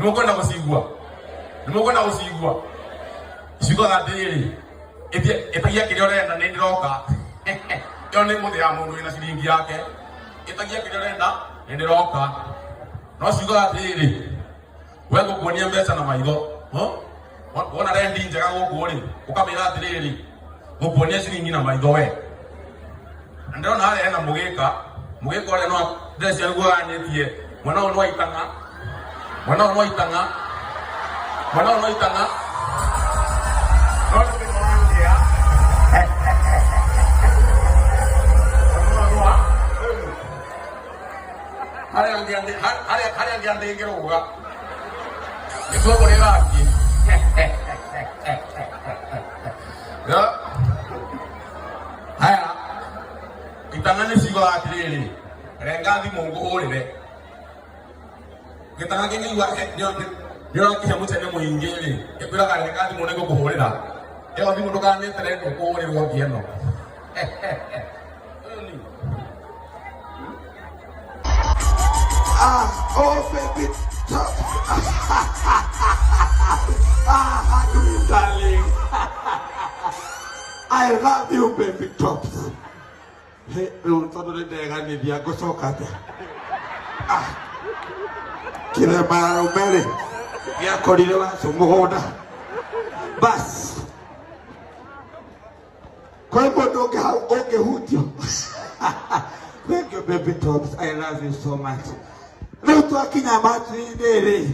Nimukwenda gucigua. Nimukwenda gucigua. Ciugo gatiriri. Itagia kiria urenda ni ndiroka. Yo ni muthia mundu ina ciringi yake. Itagia kiria urenda ni ndiroka. No ciugo gatiriri. We gukuonia mbeca na maitho. Wona rendi njega guku ri. Ukamira atiriri. Gukuonia ciringi na maitho we. Ndona hale ena mugika. Mugika ore no ndeci arugo anyitie. Mwana ono aitanga. Mwana ono aitanga. Mwana ono aitanga. No te konangia. Hale angiande ngiruga. Nikuwa kurira aki. Ya. Haya. Itangane ciugo atiriri. Renga thimu nguhurire. Gitanga kingi wa nyo kihe mutene muingiri. Ekwiraga renga thimu nego kuhurira. Ewa thimu ndukanete rendo kuhurirwo ngieno. Oh baby, top. Darling. I love you, baby tops. Hey, you told me that I need you go so cut. Kile mara umele. Ya kodilewa sumuhoda. Bas. Kwa hivyo doga oge hutio. Thank you, baby tops. I love you so much. Leo tu akinya matri ndele.